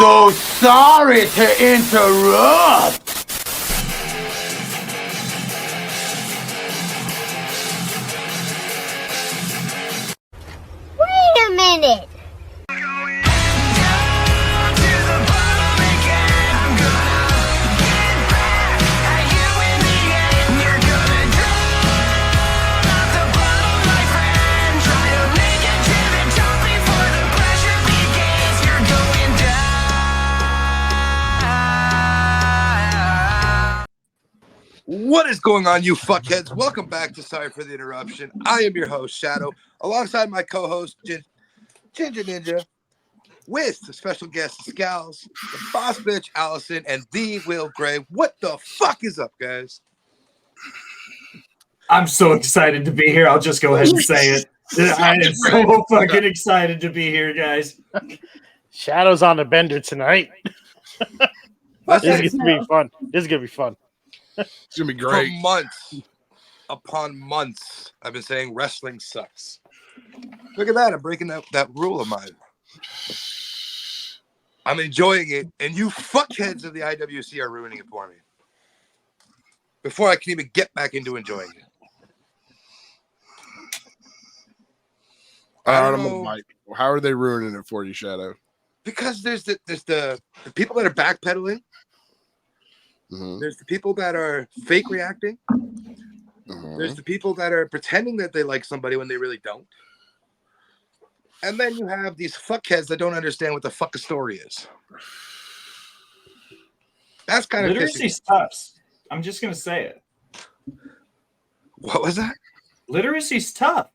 so sorry to interrupt. Wait a minute. What is going on, you fuckheads? Welcome back to Sorry for the Interruption. I am your host, Shadow, alongside my co-host, Ginger Ninja, with the special guest, Scalz, the boss bitch, Allison, and the Will Gray. What the fuck is up, guys? I'm so excited to be here. I'll just go ahead and say it. I am so fucking excited to be here, guys. Shadow's on the bender tonight. This is gonna be fun. It's gonna be great. For months upon months, I've been saying wrestling sucks. Look at that. I'm breaking that rule of mine. I'm enjoying it, and you fuckheads of the IWC are ruining it for me. Before I can even get back into enjoying it. I don't know. How are they ruining it for you, Shadow? Because there's the people that are backpedaling. Mm-hmm. There's the people that are fake reacting. Mm-hmm. There's the people that are pretending that they like somebody when they really don't. And then you have these fuckheads that don't understand what the fuck a story is. That's kind of Literacy's tough. I'm just gonna say it. What was that? Literacy's tough.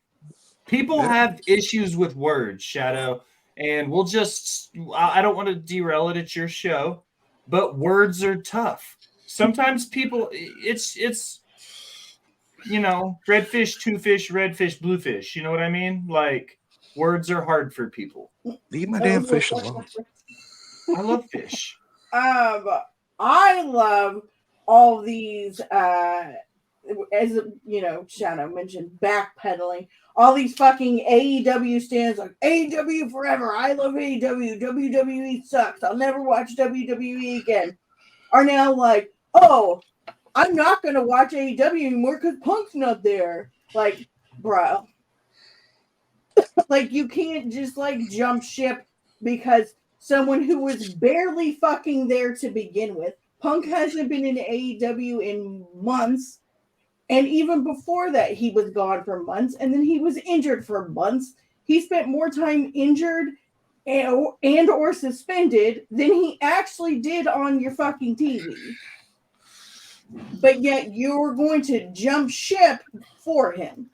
People have issues with words, Shadow, and we'll just. I don't want to derail it. It's your show, but words are tough. Sometimes people, it's red fish, two fish, red fish, blue fish. You know what I mean? Like, words are hard for people. Leave my damn fish alone. I love fish. I love all these, as Shadow mentioned, backpedaling. All these fucking AEW stands like AEW forever. I love AEW. WWE sucks. I'll never watch WWE again. Are now like, oh, I'm not gonna watch AEW anymore because Punk's not there. Like, bro, like you can't just like jump ship because someone who was barely fucking there to begin with. Punk hasn't been in AEW in months. And even before that, he was gone for months. And then he was injured for months. He spent more time injured and or suspended than he actually did on your fucking TV. But yet you're going to jump ship for him.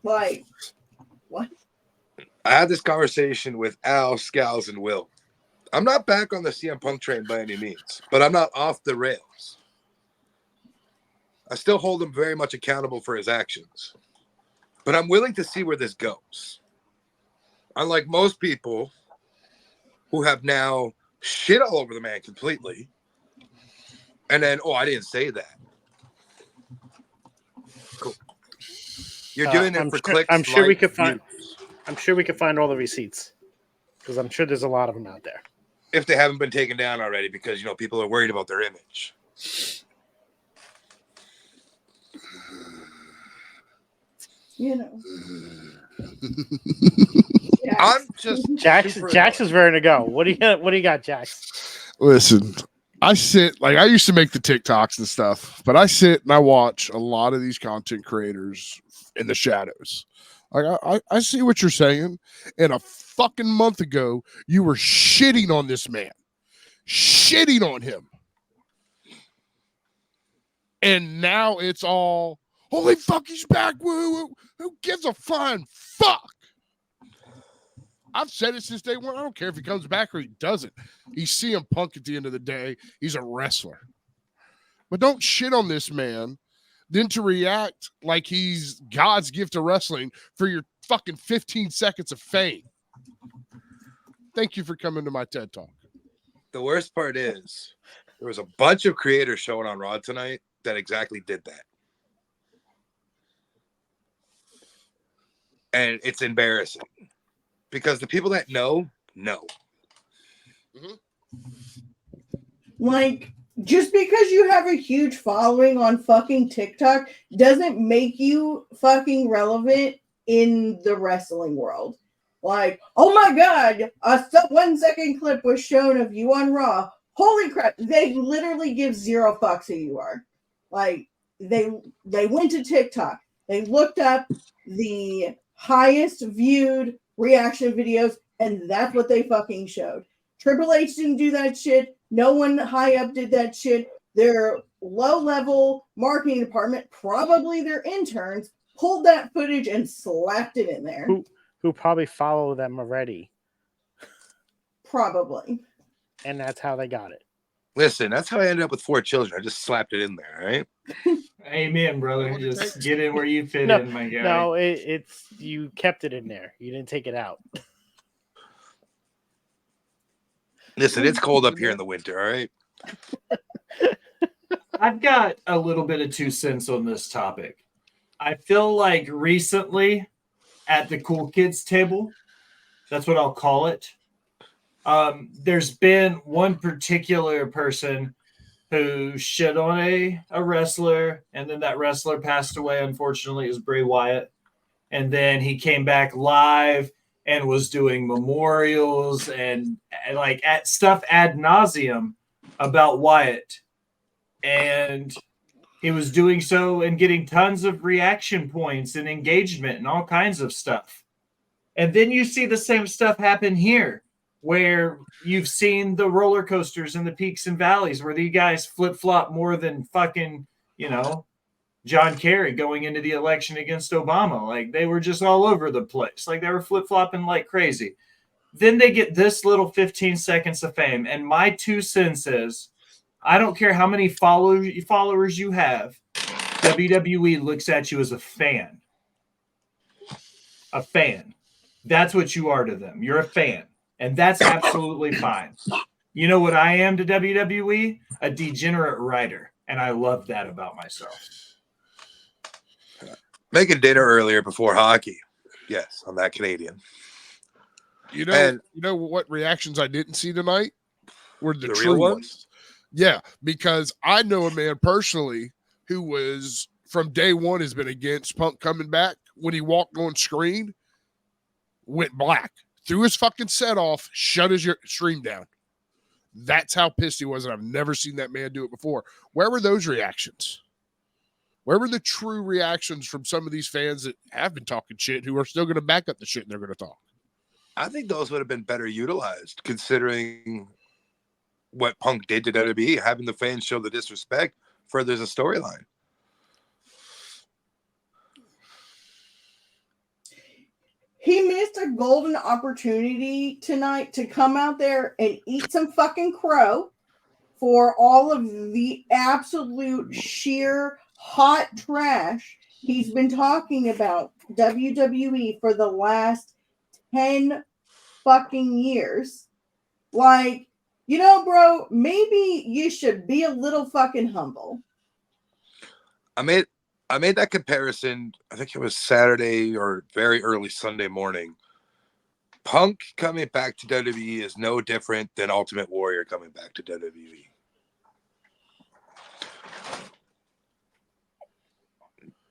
Like, what? I had this conversation with Al, Scalz, and Will. I'm not back on the CM Punk train by any means, but I'm not off the rails. I still hold him very much accountable for his actions, but I'm willing to see where this goes. Unlike most people who have now shit all over the man completely, and then, I didn't say that. Cool. You're doing it for clicks. I'm sure we could views. find all the receipts because I'm sure there's a lot of them out there. If they haven't been taken down already, because people are worried about their image. I'm just Jax is ready to go. What do you got, Jax? Listen, I used to make the TikToks and stuff, but I sit and I watch a lot of these content creators in the shadows. Like I see what you're saying. And a fucking month ago, you were shitting on this man. Shitting on him. And now it's all, holy fuck, he's back. Woo. Who gives a flying fuck? I've said it since day one. I don't care if he comes back or he doesn't. He's CM Punk at the end of the day. He's a wrestler. But don't shit on this man, then to react like he's God's gift to wrestling for your fucking 15 seconds of fame. Thank you for coming to my TED Talk. The worst part is there was a bunch of creators showing on Raw tonight that exactly did that. And it's embarrassing. because the people that know. Like, just because you have a huge following on fucking TikTok doesn't make you fucking relevant in the wrestling world. Like, oh my god, a 1 second clip was shown of you on Raw. Holy crap, they literally give zero fucks who you are. Like, they went to TikTok. They looked up the highest viewed reaction videos, and that's what they fucking showed. Triple H didn't do that shit. No one high up did that shit. Their low-level marketing department, probably their interns, pulled that footage and slapped it in there. Who probably follow them already. Probably. And that's how they got it. Listen, that's how I ended up with 4 children. I just slapped it in there, right? Amen, brother. Just get in where you fit in, my guy. No, it's you kept it in there. You didn't take it out. Listen, it's cold up here in the winter, all right? I've got a little bit of 2 cents on this topic. I feel like recently at the cool kids table, that's what I'll call it, there's been one particular person who shit on a wrestler, and then that wrestler passed away, unfortunately. It was Bray Wyatt. And then he came back live and was doing memorials and like at stuff ad nauseum about Wyatt. And he was doing so and getting tons of reaction points and engagement and all kinds of stuff. And then you see the same stuff happen here, where you've seen the roller coasters and the peaks and valleys where the guys flip-flop more than fucking, John Kerry going into the election against Obama. Like, they were just all over the place. Like, they were flip-flopping like crazy. Then they get this little 15 seconds of fame. And my 2 cents is, I don't care how many followers you have, WWE looks at you as a fan. A fan. That's what you are to them. You're a fan. And that's absolutely fine. You know what I am to WWE? A degenerate writer. And I love that about myself. Making dinner earlier before hockey. Yes, I'm that Canadian. You know what reactions I didn't see tonight were the true real ones. Yeah, because I know a man personally who was from day one has been against Punk coming back. When he walked on screen, went black, threw his fucking set off, shut his stream down. That's how pissed he was, and I've never seen that man do it before. Where were those reactions? Where were the true reactions from some of these fans that have been talking shit who are still going to back up the shit they're going to talk? I think those would have been better utilized, considering what Punk did to WWE. Having the fans show the disrespect furthers a storyline. He missed a golden opportunity tonight to come out there and eat some fucking crow for all of the absolute sheer hot trash he's been talking about WWE for the last 10 fucking years. Like, bro, maybe you should be a little fucking humble. I made that comparison, I think it was Saturday or very early Sunday morning. Punk coming back to WWE is no different than Ultimate Warrior coming back to WWE.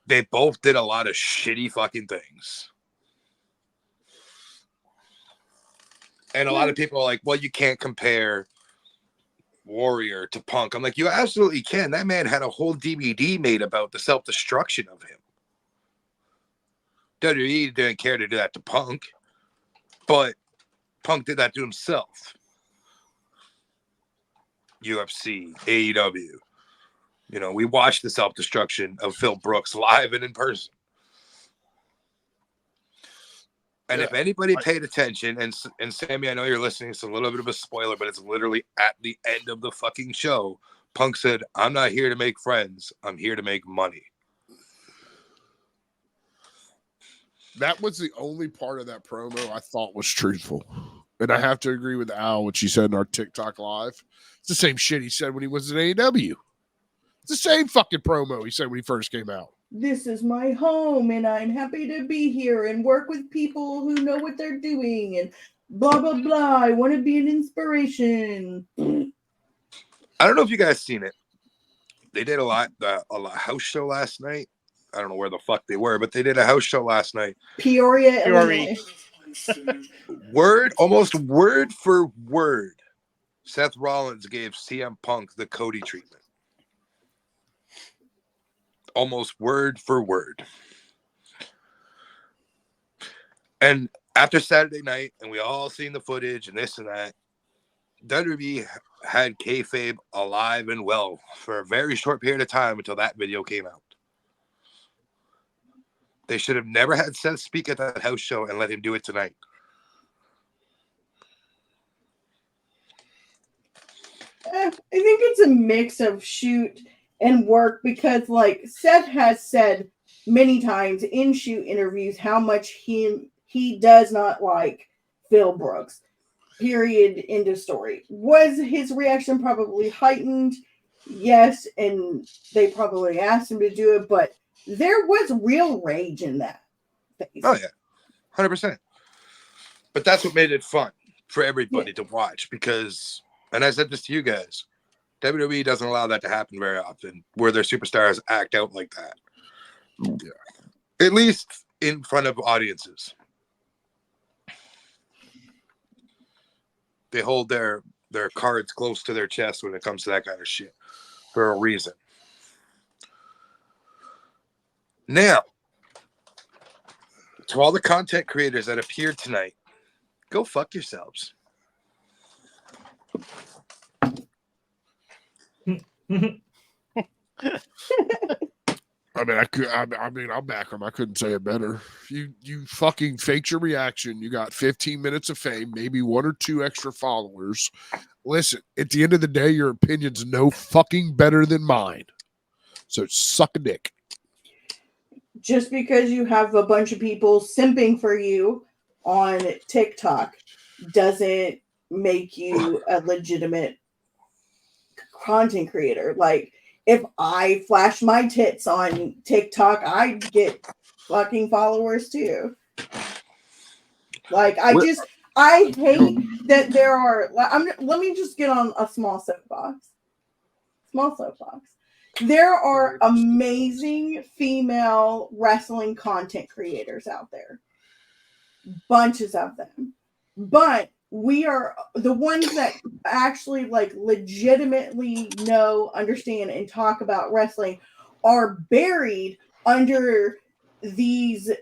They both did a lot of shitty fucking things. And a lot of people are like, well, you can't compare Warrior to Punk. I'm like, you absolutely can. That man had a whole DVD made about the self-destruction of him. WWE didn't care to do that to Punk, but Punk did that to himself. UFC, AEW. We watched the self-destruction of Phil Brooks live and in person. And if anybody paid attention, and Sammy, I know you're listening, it's a little bit of a spoiler, but it's literally at the end of the fucking show. Punk said, I'm not here to make friends. I'm here to make money. That was the only part of that promo I thought was truthful. And I have to agree with Al, what she said in our TikTok live. It's the same shit he said when he was at AEW. It's the same fucking promo he said when he first came out. this is my home and I'm happy to be here and work with people who know what they're doing and blah, blah, blah. I want to be an inspiration. I don't know if you guys seen it. They did a house show last night. I don't know where the fuck they were, but they did a house show last night. Peoria, Illinois. Almost word for word, Seth Rollins gave CM Punk the Cody treatment. Almost word for word. And after Saturday night, and we all seen the footage and this and that, WWE had kayfabe alive and well for a very short period of time until that video came out. They should have never had Seth speak at that house show and let him do it tonight. I think it's a mix of shoot and work because, like, Seth has said many times in shoot interviews how much he does not like Phil Brooks. Period. End of story. Was his reaction probably heightened? Yes, and they probably asked him to do it, but there was real rage in that face. Oh, yeah. 100%. But that's what made it fun for everybody to watch because, and I said this to you guys, WWE doesn't allow that to happen very often where their superstars act out like that. Yeah. At least in front of audiences. They hold their cards close to their chest when it comes to that kind of shit for a reason. Now, to all the content creators that appeared tonight, go fuck yourselves. I'll back him. I couldn't say it better. You fucking faked your reaction. You got 15 minutes of fame, maybe 1 or 2 extra followers. Listen, at the end of the day, your opinion's no fucking better than mine. So suck a dick. Just because you have a bunch of people simping for you on TikTok doesn't make you a legitimate content creator. Like, if I flash my tits on TikTok, I'd get fucking followers too. Like, I hate that there are. Let me just get on a small soapbox. There are amazing female wrestling content creators out there. Bunches of them. But we are the ones that actually like legitimately know, understand, and talk about wrestling are buried under these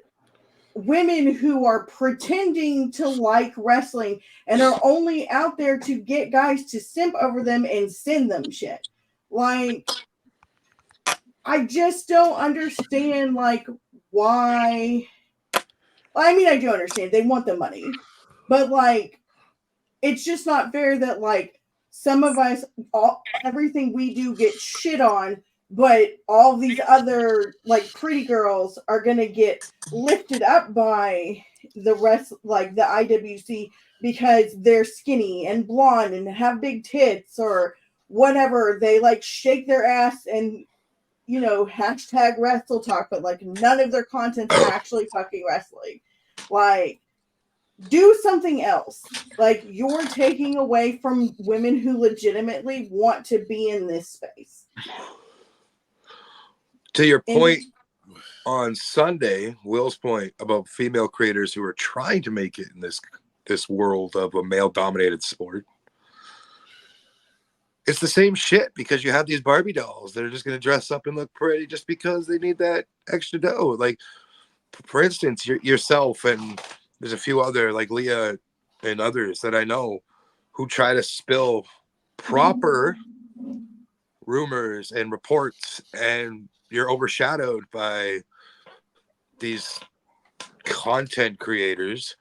women who are pretending to like wrestling and are only out there to get guys to simp over them and send them shit. Like, I just don't understand, like, why. I mean, I do understand. They want the money. But, like, it's just not fair that, like, some of us, everything we do gets shit on, but all these other, like, pretty girls are going to get lifted up by the rest, like, the IWC because they're skinny and blonde and have big tits or whatever. They, like, shake their ass and, you know, hashtag wrestle talk, but, like, none of their content's actually fucking wrestling. Like, do something else. Like, you're taking away from women who legitimately want to be in this space. To your point on Sunday, Will's point about female creators who are trying to make it in this world of a male-dominated sport. It's the same shit because you have these Barbie dolls that are just going to dress up and look pretty just because they need that extra dough. Like, for instance, yourself and there's a few other, like Leah and others that I know who try to spill proper rumors and reports, and you're overshadowed by these content creators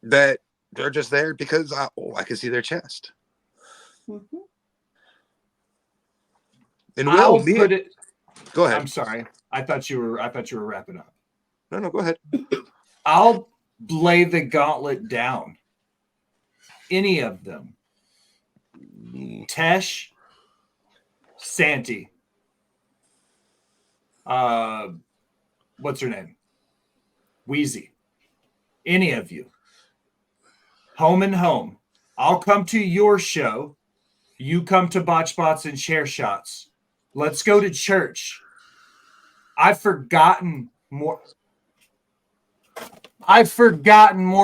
that they're just there because I can see their chest. Mm-hmm. And Will, go ahead. I'm sorry. I thought you were wrapping up. No, go ahead. I'll lay the gauntlet down. Any of them. Tesh, Santi. what's her name? Wheezy. Any of you. Home and home. I'll come to your show. You come to Botch Spots and Share Shots. Let's go to church. I've forgotten more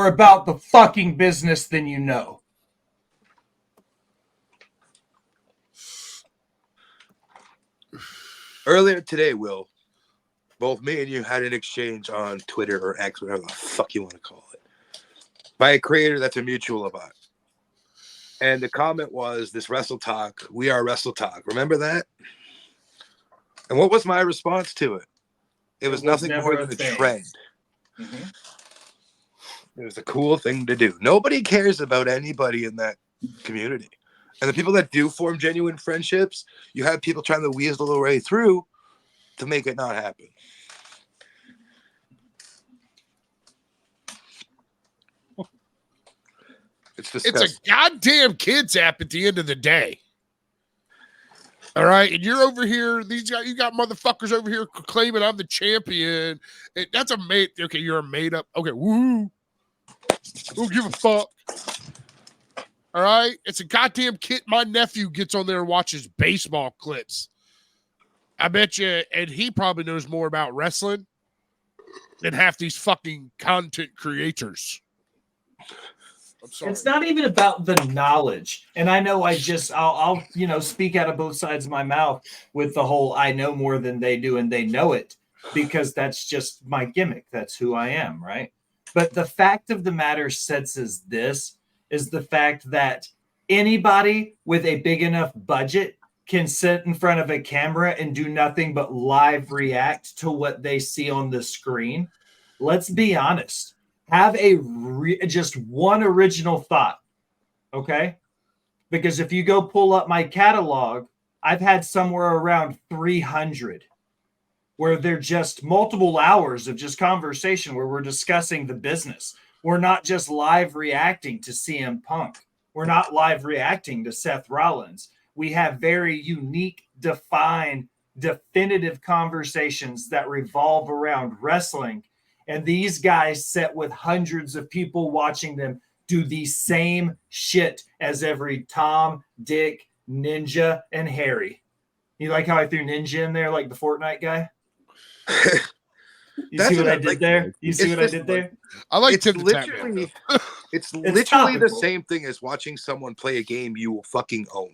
about the fucking business than you know. Earlier today, Will, both me and you had an exchange on Twitter or X, whatever the fuck you want to call it, by a creator that's a mutual of us. And the comment was, this Wrestle Talk, we are Wrestle Talk. Remember that? And what was my response to it? It was nothing more than a trend. Mm-hmm. It was a cool thing to do. Nobody cares about anybody in that community. And the people that do form genuine friendships, you have people trying to weasel their way through to make it not happen. It's disgusting. It's a goddamn kids app at the end of the day. All right, and you're over here. You got motherfuckers over here claiming I'm the champion. That's a made. Okay, you're a made up. Okay, woo. Don't give a fuck. All right, it's a goddamn kid. My nephew gets on there and watches baseball clips. I bet you, and he probably knows more about wrestling than half these fucking content creators. I'm sorry. It's not even about the knowledge. And I know I'll speak out of both sides of my mouth with the whole I know more than they do and they know it, because that's just my gimmick. That's who I am, right? But the fact of the matter sets is the fact that anybody with a big enough budget can sit in front of a camera and do nothing but live react to what they see on the screen. Let's be honest. Have just one original thought, okay? Because if you go pull up my catalog, I've had somewhere around 300 where they're just multiple hours of just conversation where we're discussing the business. We're not just live reacting to CM Punk. We're not live reacting to Seth Rollins. We have very unique, defined, definitive conversations that revolve around wrestling. And these guys sit with hundreds of people watching them do the same shit as every Tom, Dick, Ninja, and Harry. You like how I threw Ninja in there like the Fortnite guy? You see what I did there? You see what I did there? I like it's Tim the Tap literally, Man, it's literally the same thing as watching someone play a game you will fucking own.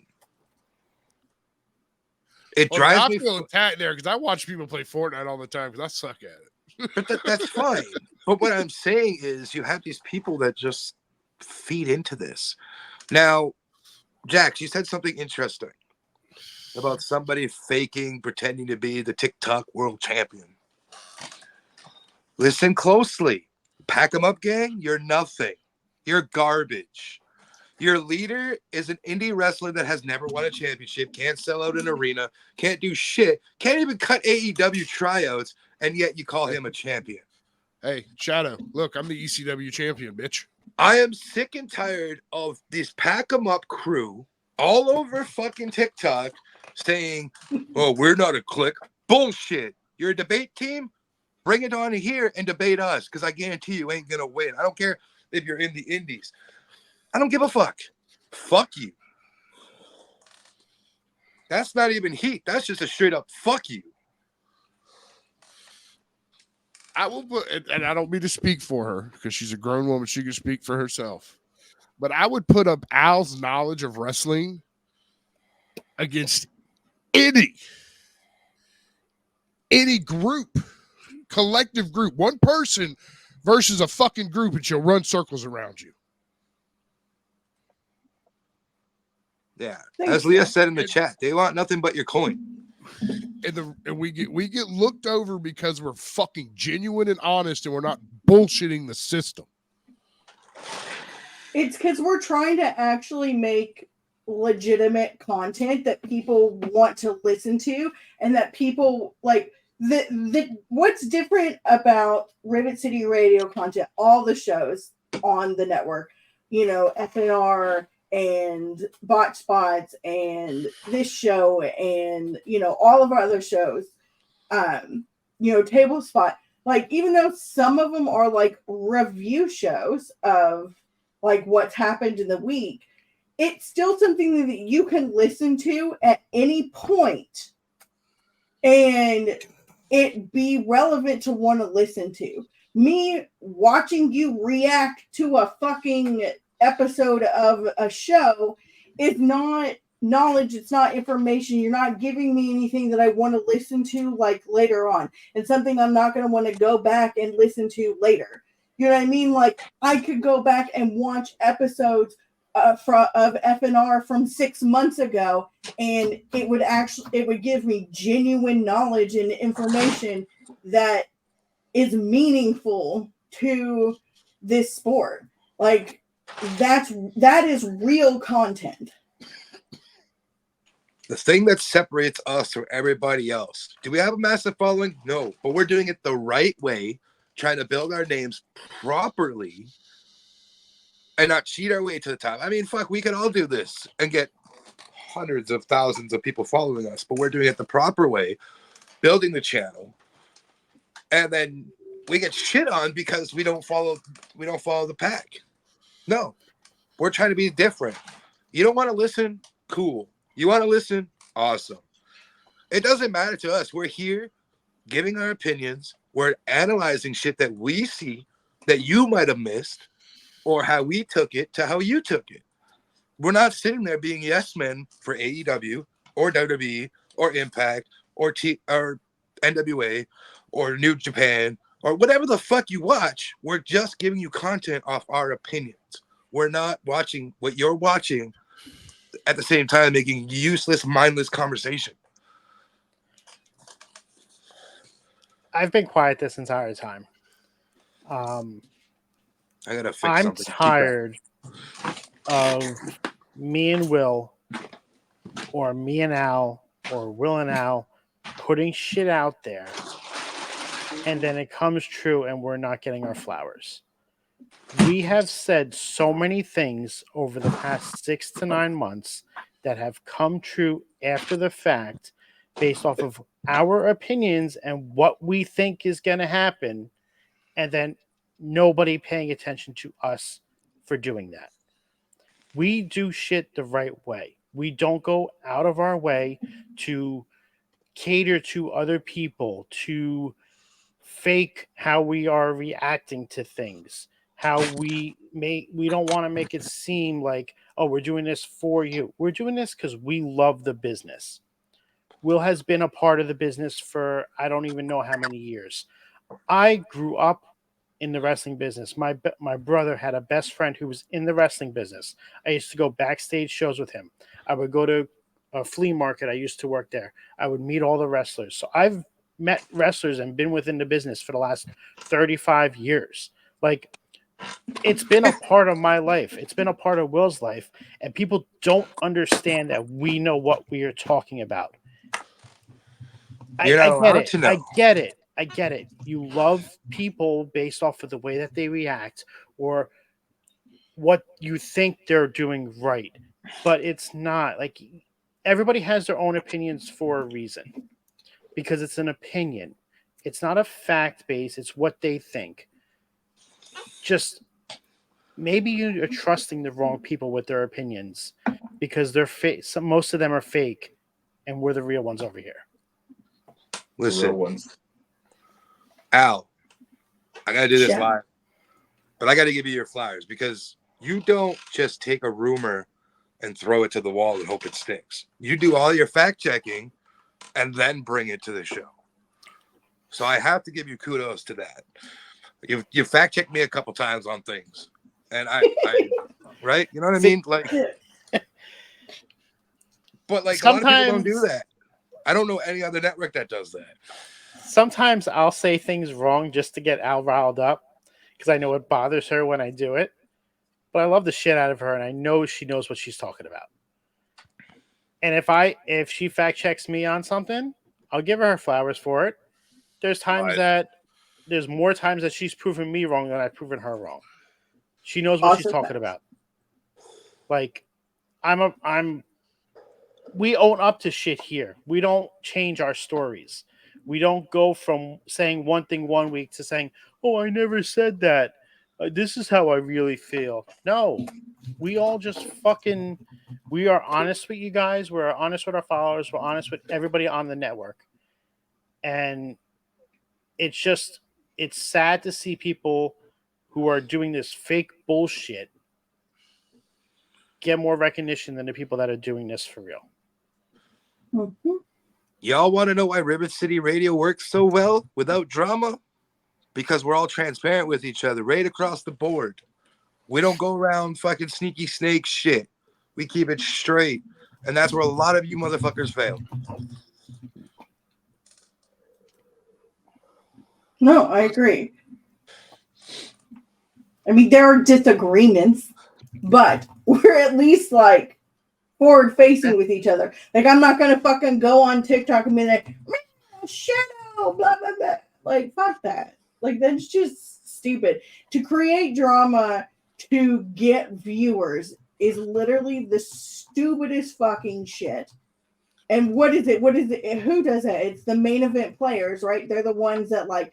It drives me. I feel attacked there because I watch people play Fortnite all the time because I suck at it. But that's fine. But what I'm saying is you have these people that just feed into this. Now, Jax, you said something interesting about somebody pretending to be the TikTok world champion. Listen closely. Pack 'em up, gang. You're nothing. You're garbage. Your leader is an indie wrestler that has never won a championship, can't sell out an arena, can't do shit, can't even cut AEW tryouts, and yet you call him a champion. Hey, Shadow, look, I'm the ECW champion, bitch. I am sick and tired of this Pack 'em Up crew all over fucking TikTok saying, oh, we're not a clique. Bullshit. You're a debate team? Bring it on here and debate us, because I guarantee you ain't going to win. I don't care if you're in the indies. I don't give a fuck. Fuck you. That's not even heat. That's just a straight up fuck you. I will put, and I don't mean to speak for her because she's a grown woman. She can speak for herself. But I would put up Al's knowledge of wrestling against any group, collective group, one person versus a fucking group, and she'll run circles around you. Yeah. As Leah said in the chat, they want nothing but your coin. And we get looked over because we're fucking genuine and honest and we're not bullshitting the system. It's because we're trying to actually make legitimate content that people want to listen to, and that people like what's different about Rivet City Radio content, all the shows on the network, FNR and Botch Spots and this show and all of our other shows, Table Spot. Like, even though some of them are like review shows of like what's happened in the week, it's still something that you can listen to at any point and it be relevant to want to listen to. Me watching you react to a fucking episode of a show is not knowledge, it's not information. You're not giving me anything that I want to listen to like later on, and something I'm not going to want to go back and listen to later. You know what I mean? Like, I could go back and watch episodes of FNR from 6 months ago, and it would give me genuine knowledge and information that is meaningful to this sport. Like, that is real content. The thing that separates us from everybody else. Do we have a massive following? No, but we're doing it the right way, trying to build our names properly and not cheat our way to the top. I mean, fuck, we could all do this and get hundreds of thousands of people following us, but we're doing it the proper way, building the channel, and then we get shit on because we don't follow the pack. No, we're trying to be different. You don't want to listen? Cool. You want to listen? Awesome. It doesn't matter to us. We're here giving our opinions. We're analyzing shit that we see that you might have missed, or how we took it to how you took it. We're not sitting there being yes men for AEW or WWE or Impact or NWA or New Japan or whatever the fuck you watch. We're just giving you content off our opinions. We're not watching what you're watching at the same time, making useless, mindless conversation. I've been quiet this entire time. I gotta fix I'm something. tired of me and Will, or me and Al, or Will and Al putting shit out there, and then it comes true and we're not getting our flowers. We have said so many things over the past 6 to 9 months that have come true after the fact, based off of our opinions and what we think is going to happen, and then nobody paying attention to us for doing that. We do shit the right way. We don't go out of our way to cater to other people, to fake how we are reacting to things, how we don't want to make it seem like, oh, we're doing this for you. We're doing this because we love the business. Will has been a part of the business for I don't even know how many years. I grew up in the wrestling business. My brother had a best friend who was in the wrestling business. I used to go backstage shows with him. I would go to a flea market. I used to work there. I would meet all the wrestlers. So I've met wrestlers and been within the business for the last 35 years. Like, it's been a part of my life. It's been a part of Will's life. And people don't understand that we know what we are talking about. I get it. I get it. I get it. You love people based off of the way that they react or what you think they're doing right. But it's not. Like, everybody has their own opinions for a reason. Because it's an opinion. It's not a fact base. It's what they think. Just maybe you are trusting the wrong people with their opinions because they're fake. Most of them are fake, and we're the real ones over here. Listen, Al, I gotta do this live, but I gotta give you your flowers because you don't just take a rumor and throw it to the wall and hope it sticks. You do all your fact checking and then bring it to the show. So I have to give you kudos to that. You fact checked me a couple times on things, and I right? You know what I mean? Like, but like sometimes, a lot of people don't do that. I don't know any other network that does that. Sometimes I'll say things wrong just to get Al riled up because I know it bothers her when I do it. But I love the shit out of her, and I know she knows what she's talking about. And if she fact checks me on something, I'll give her flowers for it. There's more times that she's proven me wrong than I've proven her wrong. She knows what she's talking about. Like, we own up to shit here. We don't change our stories. We don't go from saying one thing one week to saying, "Oh, I never said that. This is how I really feel." No, we all just fucking. We are honest with you guys. We're honest with our followers. We're honest with everybody on the network, and it's sad to see people who are doing this fake bullshit get more recognition than the people that are doing this for real. Mhm. Y'all want to know why Ribbon City Radio works so well without drama? Because we're all transparent with each other right across the board. We don't go around fucking sneaky snake shit. We keep it straight. And that's where a lot of you motherfuckers fail. No, I agree. I mean, there are disagreements, but we're at least like forward facing with each other. Like, I'm not gonna fucking go on TikTok and be like, shadow, blah blah blah. Like, fuck that. Like, that's just stupid. To create drama to get viewers is literally the stupidest fucking shit. And what is it? What is it? Who does it? It's the main event players, right? They're the ones that like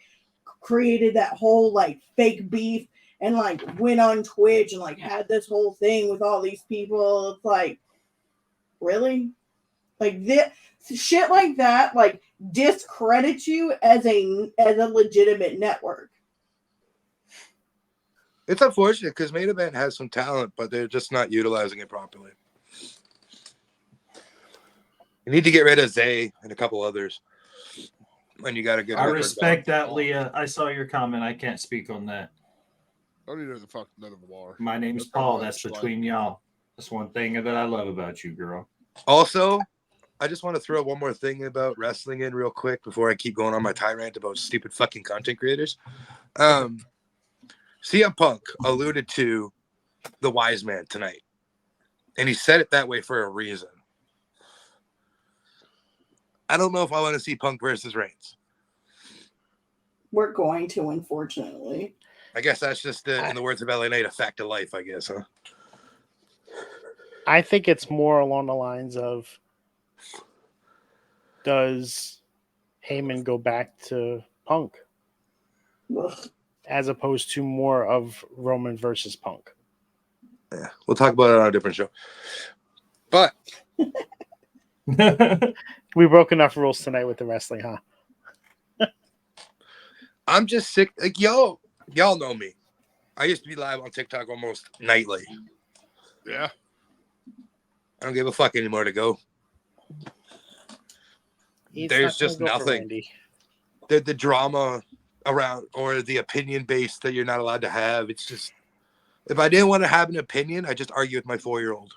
created that whole like fake beef and like went on Twitch and like had this whole thing with all these people. It's like, really? Like this shit like that, like discredits you as a legitimate network. It's unfortunate because Main Event has some talent, but they're just not utilizing it properly. You need to get rid of Zay and a couple others. And you got to get. I respect that, Leah. I saw your comment. I can't speak on that. I don't even know the fuck none of them are. My name's Paul. That's between y'all. That's one thing that I love about you, girl. Also, I just want to throw one more thing about wrestling in real quick before I keep going on my tirade about stupid fucking content creators. CM Punk alluded to the wise man tonight, and he said it that way for a reason. I don't know if I want to see Punk versus Reigns. We're going to, unfortunately. I guess that's just, in the words of LA Knight, a fact of life, I guess, huh? I think it's more along the lines of, does Heyman go back to Punk? Ugh. As opposed to more of Roman versus Punk. Yeah, we'll talk about it on a different show. But we broke enough rules tonight with the wrestling, huh? I'm just sick. Like, y'all know me. I used to be live on TikTok almost nightly. Yeah. I don't give a fuck anymore to go. There's just nothing. The drama around or the opinion base that you're not allowed to have. It's just, if I didn't want to have an opinion, I just argue with my 4-year-old.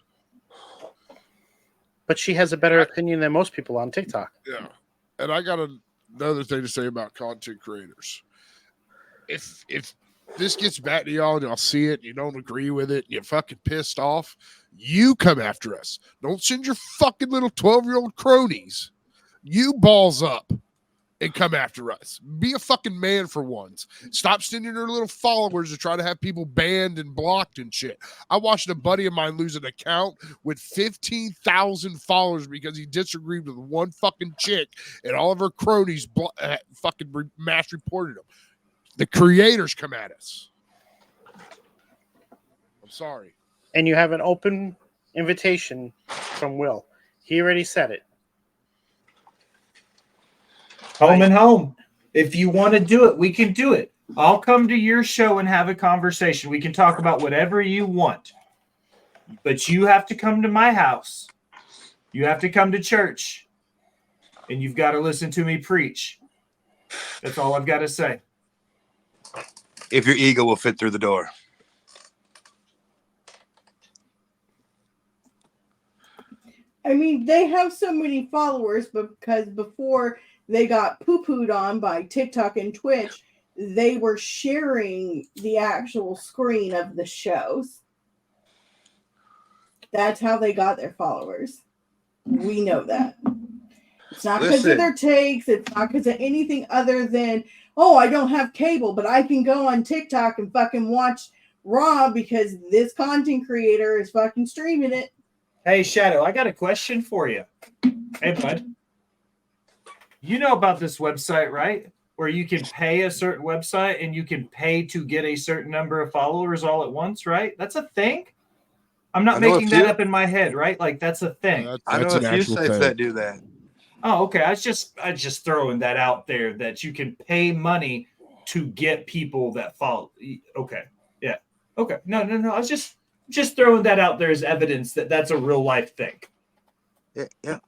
But she has a better opinion than most people on TikTok. Yeah. And I got another thing to say about content creators. If this gets back to y'all and y'all see it, you don't agree with it, you're fucking pissed off, you come after us. Don't send your fucking little 12-year-old cronies. You balls up and come after us. Be a fucking man for once. Stop sending your little followers to try to have people banned and blocked and shit. I watched a buddy of mine lose an account with 15,000 followers because he disagreed with one fucking chick, and all of her cronies fucking mass reported him. The creators come at us. I'm sorry. And you have an open invitation from Will. He already said it. Home and home. If you want to do it, we can do it. I'll come to your show and have a conversation. We can talk about whatever you want. But you have to come to my house. You have to come to church. And you've got to listen to me preach. That's all I've got to say. If your ego will fit through the door. I mean, they have so many followers because before they got poo-pooed on by TikTok and Twitch, they were sharing the actual screen of the shows. That's how they got their followers. We know that. It's not because of their takes. It's not because of anything other than, oh, I don't have cable, but I can go on TikTok and fucking watch Raw because this content creator is fucking streaming it. Hey, Shadow, I got a question for you. Hey, bud. You know about this website, right? Where you can pay a certain website and you can pay to get a certain number of followers all at once, right? That's a thing. I'm not I know a making that few. up in my head, right? Like that's a thing. I know That's a an few actual sites thing. that do that. Oh, okay. I just throwing that out there that you can pay money to get people that follow. Okay. Yeah. Okay. No. I was just throwing that out there as evidence that that's a real life thing. Yeah.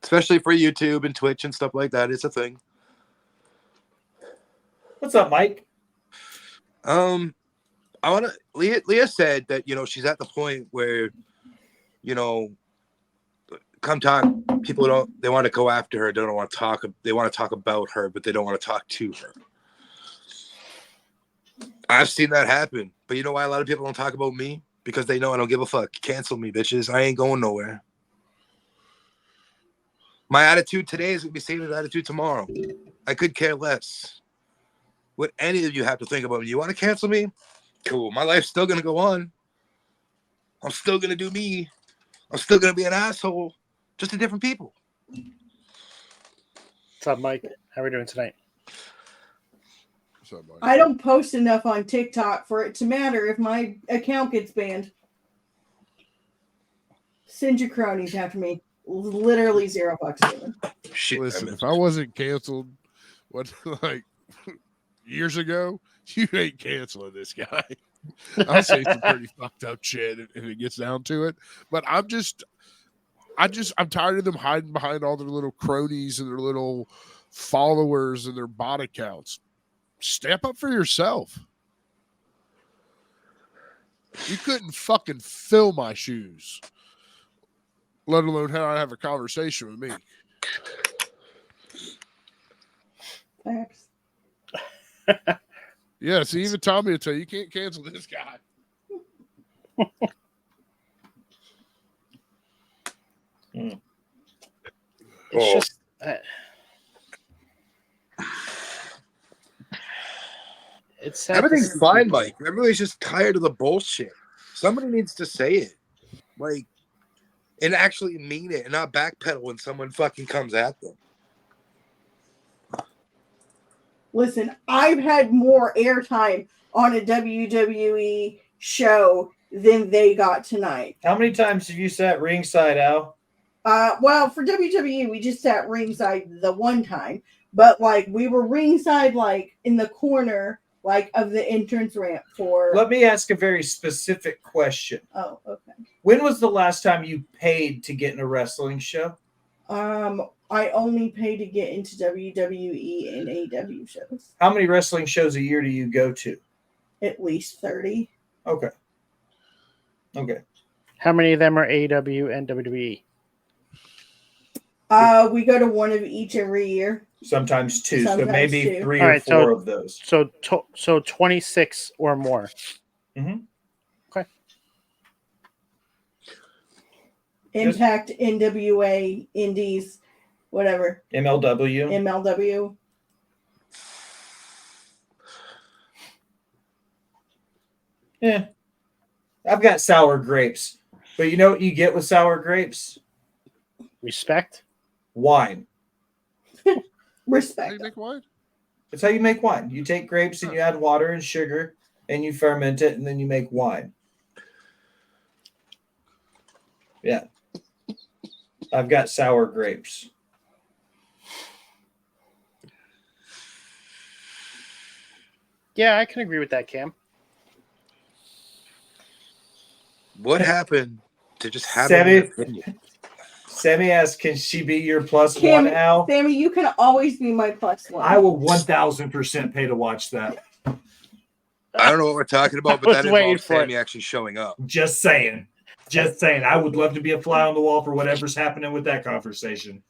Especially for YouTube and Twitch and stuff like that. It's a thing. What's up, Mike? I want to. Leah said that she's at the point where, come time people they want to go after her. They don't want to talk. They want to talk about her, but they don't want to talk to her. I've seen that happen, but you know why a lot of people don't talk about me? Because they know I don't give a fuck. Cancel me, bitches. I ain't going nowhere. My attitude today is gonna be the same as attitude tomorrow. I could care less what any of you have to think about me. You want to cancel me? Cool. My life's still gonna go on. I'm still gonna do me. I'm still gonna be an asshole. Just to different people. What's up, Mike? How are we doing tonight? What's up, Mike? I don't post enough on TikTok for it to matter if my account gets banned. Send your cronies after me. Literally $0 given. Shit. Listen, if I wasn't canceled, like years ago, you ain't canceling this guy. I'll say some pretty fucked up shit if it gets down to it. But I'm tired of them hiding behind all their little cronies and their little followers and their bot accounts. Step up for yourself. You couldn't fucking fill my shoes, let alone how I have a conversation with me. Facts. Yeah, see, even Tommy will tell you can't cancel this guy. It's just it's sad. Everything's fine, Mike. Everybody's just tired of the bullshit. Somebody needs to say it. Like, and actually mean it and not backpedal when someone fucking comes at them. Listen, I've had more airtime on a WWE show than they got tonight. How many times have you sat ringside, Al? Well, for WWE, we just sat ringside the one time, but like we were ringside, like in the corner, like of the entrance ramp for. Let me ask a very specific question. Oh, okay. When was the last time you paid to get in a wrestling show? I only pay to get into WWE and AEW shows. How many wrestling shows a year do you go to? At least 30. Okay. How many of them are AEW and WWE? We go to one of each every year. Sometimes two. Sometimes so maybe two. three All or right, four of those. So 26 or more. Mm-hmm. Okay. Impact, NWA, Indies, whatever. MLW. MLW. Yeah. I've got sour grapes. But you know what you get with sour grapes? Respect. Wine. How do Respect. you make wine? That's how you make wine. You take grapes and you add water and sugar and you ferment it and then you make wine. Yeah. I've got sour grapes. Yeah, I can agree with that, Cam. What happened to just having Sammy, an opinion? Sammy asks, can she be your plus Kim, one, Al? Sammy, you can always be my plus one. I will 1,000% pay to watch that. I don't know what we're talking about, but I that was waiting involves for it. Sammy actually showing up. Just saying. Just saying. I would love to be a fly on the wall for whatever's happening with that conversation.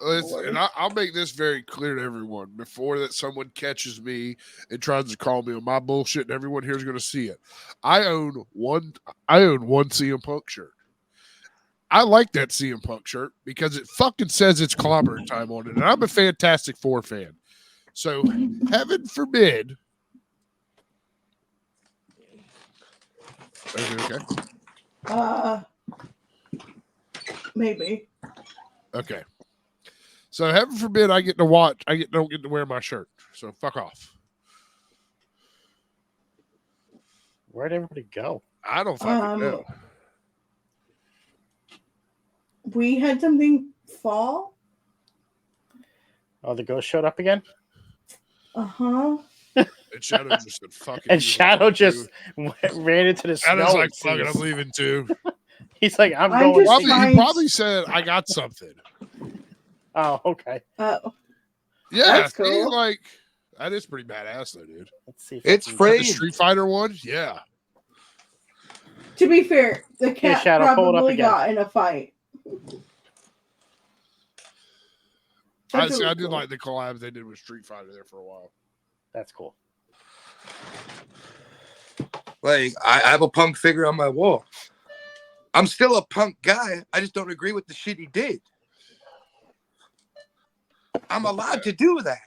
Listen, and I'll make this very clear to everyone before that someone catches me and tries to call me on my bullshit, and everyone here is going to see it. I own one CM Punk shirt. I like that CM Punk shirt because it fucking says it's clobbering time on it, and I'm a Fantastic Four fan. So, heaven forbid. Okay. Maybe. Okay. So heaven forbid I get to watch. Don't get to wear my shirt. So fuck off. Where'd everybody go? I don't fucking know. We had something fall. Oh, the ghost showed up again? Uh-huh. And Shadow just said fucking. And Shadow just ran into the snow. Shadow's like, it fucking, seems. I'm leaving too. He's like, I'm I'm going. just He probably said, I got something. Oh, okay. Oh. Yeah, That's see, cool. like, that is pretty badass though, dude. Let's see if It's I can- free. The Street Fighter one? Yeah. To be fair, the cat Shadow, pull it up probably again. got in a fight. I That's really did cool. like the collabs they did with Street Fighter there for a while. That's cool. Like, I have a Punk figure on my wall. I'm still a Punk guy. I just don't agree with the shit he did. I'm allowed to do that.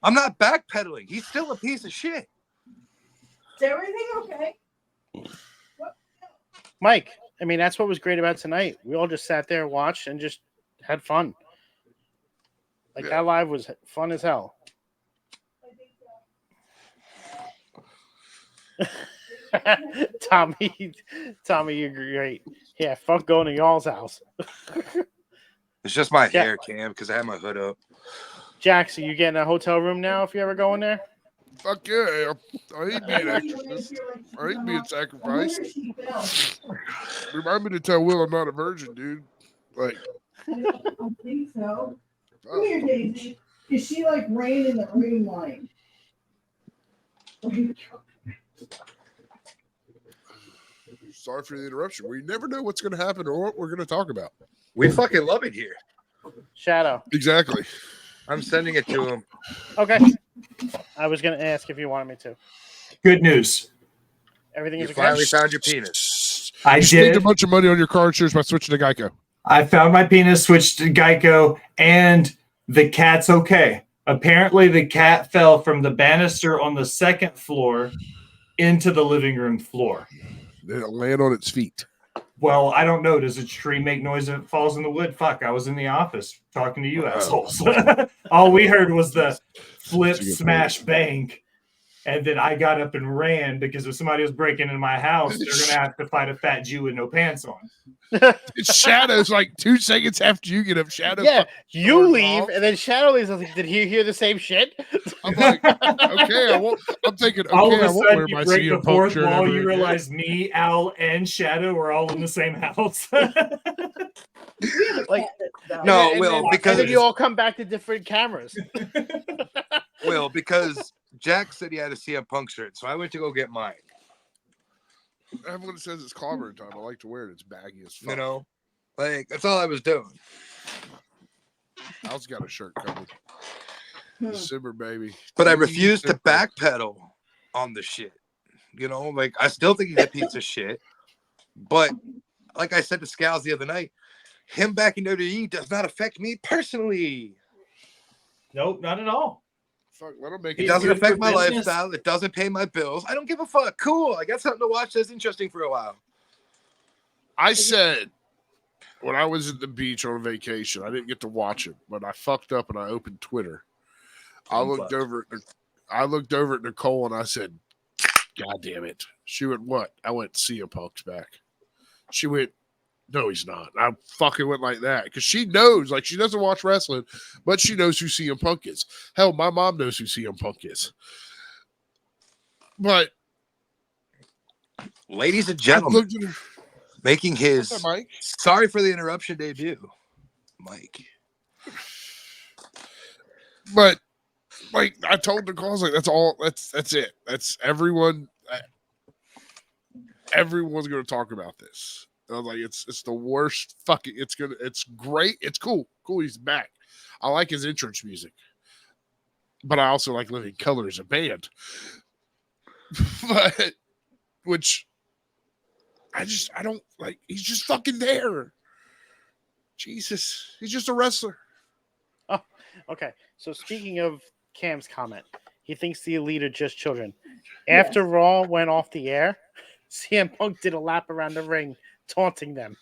I'm not backpedaling. He's still a piece of shit. Is everything okay? Mike, I mean, that's what was great about tonight. We all just sat there, watched, and just had fun. Like, that live was fun as hell. Tommy, you're great. Yeah, fuck going to y'all's house. It's just my hair, Cam, because I have my hood up. Jackson, you getting a hotel room now if you ever go in there? Fuck yeah. I hate being exorcist. I hate being sacrificed. Remind me to tell Will I'm not a virgin, dude. Like, I don't think so. Come here, Daisy. Is she like ran in the ring line? sorry for the interruption. We never know what's going to happen or what we're going to talk about. We fucking love it here. Shadow. Exactly. I'm sending it to him. Okay. I was going to ask if you wanted me to. Good news. Everything You is okay? finally found your penis. I You saved a did. bunch of money on your car insurance by switching to Geico. I found my penis, switched to Geico, and the cat's okay. Apparently, the cat fell from the banister on the second floor into the living room floor. It'll land on its feet. Well, I don't know. Does a tree make noise if it falls in the wood? Fuck, I was in the office talking to you assholes. All we heard was the flip, smash, bang. And then I got up and ran because if somebody was breaking into my house, they're going to have to fight a fat Jew with no pants on. Shadow's like 2 seconds after you get up. Shadow. Yeah, you doors leave, off. and then Shadow leaves. I was like, did he hear the same shit? I'm like, okay, I won't. I'm thinking, okay, All of I a won't sudden, wear you my break CM the Punk fourth shirt wall. ever You again. realize me, Al, and Shadow are all in the same house. Like, No, and Will, then, because and then you all come back to different cameras. Will, because Jack said he had a CM Punk shirt, so I went to go get mine. Everyone says it's clobber time. I like to wear it. It's baggy as fuck. You know, like that's all I was doing. Al's got a shirt coming. December, baby. But I refused to backpedal on the shit. You know, like I still think he's a piece of shit. But like I said to Scalz the other night, him back in WWE does not affect me personally. Nope, not at all. Fuck, let him make It He's doesn't good affect for my business. lifestyle. It doesn't pay my bills. I don't give a fuck. Cool. I got something to watch that's interesting for a while. I said when I was at the beach on vacation, I didn't get to watch it, but I fucked up and I opened Twitter. I looked over at Nicole and I said, God damn it. She went, what? I went, CM Punk's back. She went, no, he's not. I fucking went like that because she knows, like, she doesn't watch wrestling, but she knows who CM Punk is. Hell, my mom knows who CM Punk is. But, Ladies and I gentlemen, looked at her. making his What's up, Mike? sorry for the interruption debut, Mike. But, like, I told Nicole, I was like, that's all. That's it. That's everyone. Everyone's going to talk about this. And I was like, it's the worst fucking. It's great. It's cool. Cool. He's back. I like his entrance music, but I also like Living Color as a band. But which I don't like. He's just fucking there. Jesus, he's just a wrestler. Oh, okay. So speaking of Cam's comment, he thinks the Elite are just children. After Raw went off the air, CM Punk did a lap around the ring, taunting them.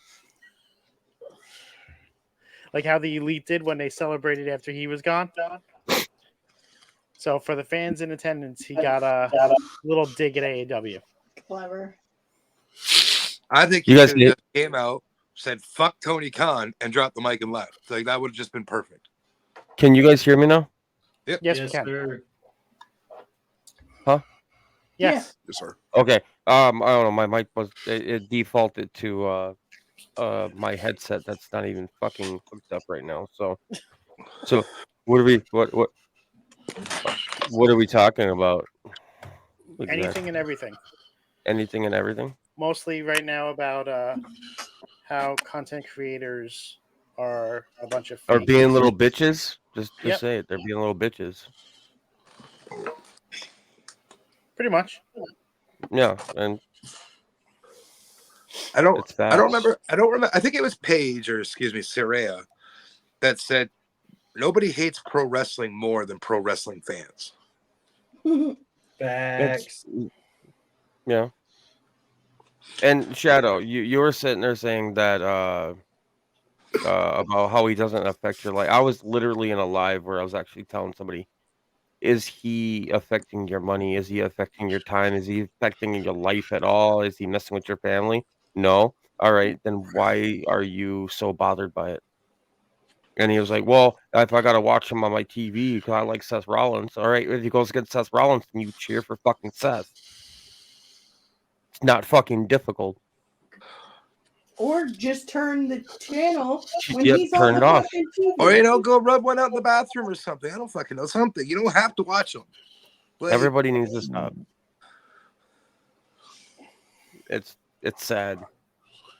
like how the Elite did when they celebrated after he was gone. So for the fans in attendance, he got a little dig at AEW. Clever. I think You he guys should have just came out, said "fuck Tony Khan" and dropped the mic and left. Like that would have just been perfect. Can you guys hear me now? Yes, we can. sir. Yes. Yes, sir. Okay. I don't know. My mic was it defaulted to my headset that's not even fucking hooked up right now. So what are we what are we talking about? Exactly. Anything and everything. Anything and everything? Mostly right now about how content creators are a bunch of Or fake. being little bitches? Just Yep. say it. They're being little bitches. Pretty much. Yeah, and I don't it's bad. remember. I think it was Paige or Saraya that said nobody hates pro wrestling more than pro wrestling fans. Facts. Yeah. And Shadow, you were sitting there saying that about how he doesn't affect your life. I was literally in a live where I was actually telling somebody, is he affecting your money? Is he affecting your time? Is he affecting your life at all? Is he messing with your family? No. All right, then why are you so bothered by it? And he was like, well, if I gotta watch him on my TV because I like Seth Rollins, all right, if he goes against Seth Rollins, then you cheer for fucking Seth. It's not fucking difficult. Or just turn the channel when Yep, he's turn on it the off. fucking TV. Or go rub one out in the bathroom or something. I don't fucking know something. You don't have to watch them. Like, Everybody needs to stop. It's sad.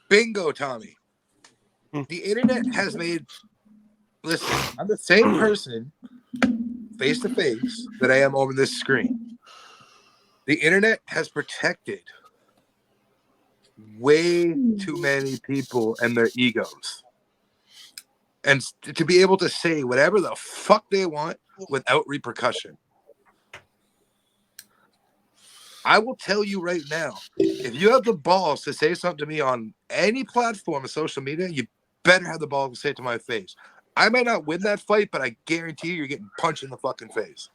bingo, Tommy. The internet has made. Listen, I'm the same person face to face that I am over this screen. The internet has protected way too many people and their egos. And to be able to say whatever the fuck they want without repercussion. I will tell you right now, if you have the balls to say something to me on any platform of social media, you better have the balls to say it to my face. I might not win that fight, but I guarantee you're getting punched in the fucking face.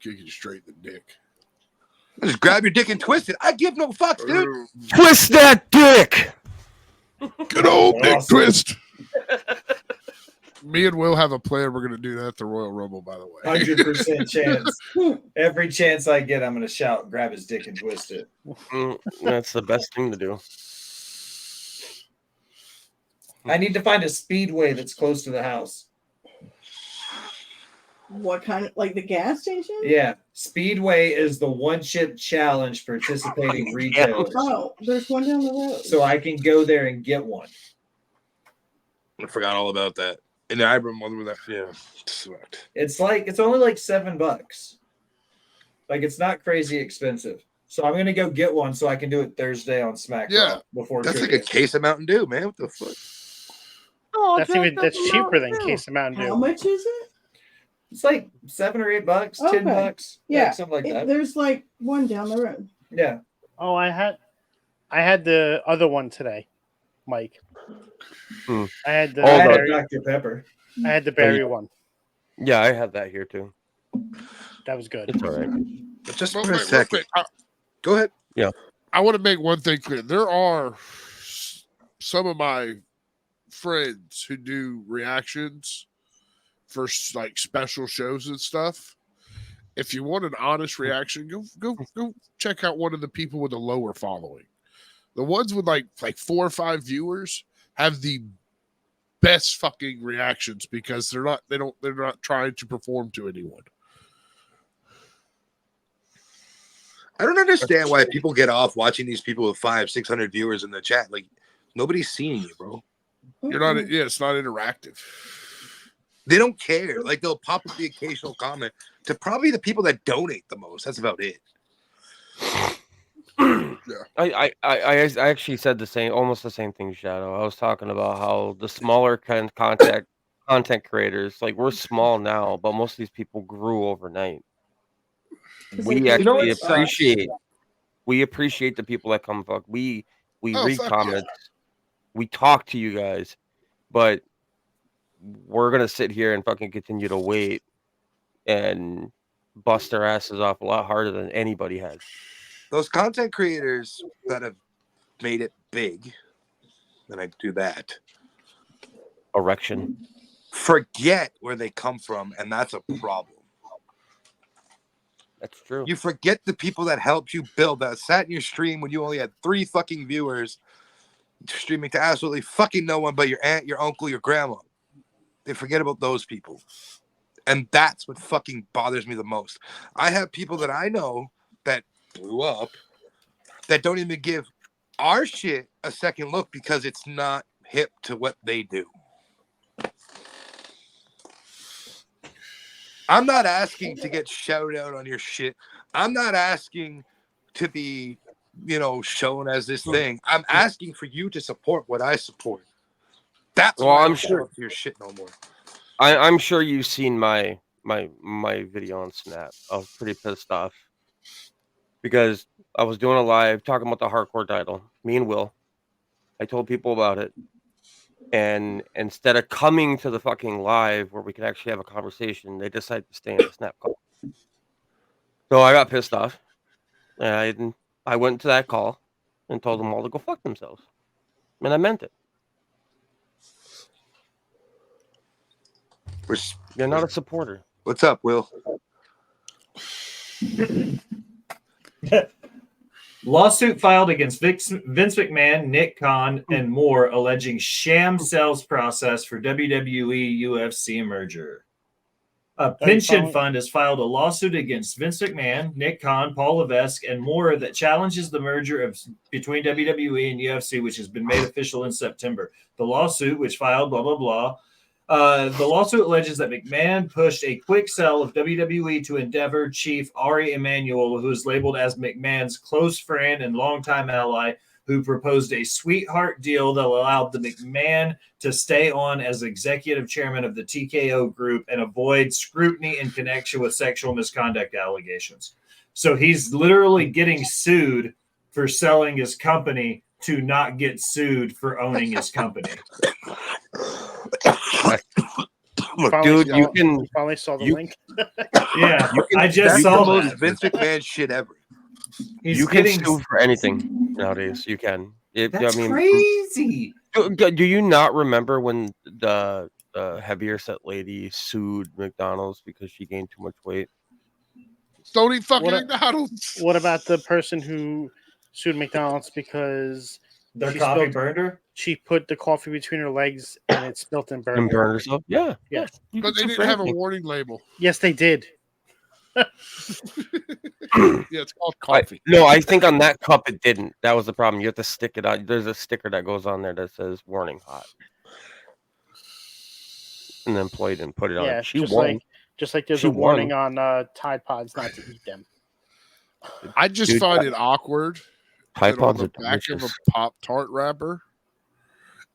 Kicking you straight in the dick. Just grab your dick and twist it. I give no fucks, dude. Twist that dick. Good old dick Awesome. twist. Me and Will have a plan. We're gonna do that at the Royal Rumble, by the way. 100% chance. Every chance I get, I'm going to shout, grab his dick and twist it. That's the best thing to do. I need to find a speedway that's close to the house. What kind of, like the gas station? Yeah. Speedway is the one chip challenge participating retailers. Oh, there's one down the road. So I can go there and get one. I forgot all about that. And I remember that. Yeah, sucked. It's only like $7. Like it's not crazy expensive. So I'm gonna go get one so I can do it Thursday on SmackDown. Yeah. Before That's like trivia. a case of Mountain Dew, man. What the fuck? That's cheaper than case of Mountain How Dew. much is it? It's like $7 or $8, Okay. $10. Yeah, Like something like that. There's like one down the road. Yeah. Oh, I had the other one today, Mike. Hmm. I had the Oh, I had a berry, Dr. Pepper. I had the berry one. Yeah, I have that here too. That was good. It's all right. But just Real for a quick, real second. quick. Go ahead. I want to make one thing clear. There are some of my friends who do reactions for like special shows and stuff. If you want an honest reaction, go check out one of the people with a lower following. The ones with like 4 or 5 viewers have the best fucking reactions because they're not trying to perform to anyone. I don't understand why people get off watching these people with 500-600 viewers in the chat. Like nobody's seeing you, bro. You're not. Yeah, it's not interactive. They don't care. Like they'll pop up the occasional comment to probably the people that donate the most. That's about it. I actually said almost the same thing, Shadow. I was talking about how the smaller content creators, like we're small now, but most of these people grew overnight. We actually appreciate the people that come fuck. We read fuck comments. We talk to you guys, but we're gonna sit here and fucking continue to wait and bust our asses off a lot harder than anybody has. Those content creators that have made it big, and I do that, Erection. forget where they come from, and that's a problem. That's true. You forget the people that helped you build that, sat in your stream when you only had 3 fucking viewers, streaming to absolutely fucking no one but your aunt, your uncle, your grandma. They forget about those people. And that's what fucking bothers me the most. I have people that I know that blew up that don't even give our shit a second look because it's not hip to what they do. I'm not asking to get shouted out on your shit. I'm not asking to be, shown as this thing. I'm asking for you to support what I support. That's why I'm sure your shit no more. I'm sure you've seen my video on Snap. I was pretty pissed off because I was doing a live talking about the hardcore title. Me and Will. I told people about it. And instead of coming to the fucking live where we could actually have a conversation, they decided to stay in the Snap call. So I got pissed off. And I went to that call and told them all to go fuck themselves. And I meant it. You're not a supporter. What's up, Will? Lawsuit filed against Vince McMahon, Nick Khan, and more, alleging sham sales process for WWE UFC merger. A pension fund has filed a lawsuit against Vince McMahon, Nick Khan, Paul Levesque, and more that challenges the merger between WWE and UFC, which has been made official in September. The lawsuit, which filed blah, blah, blah. The lawsuit alleges that McMahon pushed a quick sell of WWE to Endeavor chief Ari Emanuel, who is labeled as McMahon's close friend and longtime ally, who proposed a sweetheart deal that allowed the McMahon to stay on as executive chairman of the TKO group and avoid scrutiny in connection with sexual misconduct allegations. So he's literally getting sued for selling his company to not get sued for owning his company. Look, dude, you finally saw the link. Yeah, I just saw the most that. Vince McMahon shit ever. You can sue for anything nowadays. You can. That's crazy. Do you not remember when the heavier set lady sued McDonald's because she gained too much weight? Don't eat fucking McDonald's. What about the person who sued McDonald's because their coffee burned her? She put the coffee between her legs and it spilt and burned and burned herself? Yeah. Yeah. But they didn't have a warning label. Yes, they did. Yeah, it's called coffee. I think on that cup it didn't. That was the problem. You have to stick it out. There's a sticker that goes on there that says "Warning Hot," and then plate and put it on. Yeah, She just won. Like there's a warning on Tide Pods not to eat them. I just find it awkward. Tide Pods on are the back delicious. of a Pop-Tart wrapper,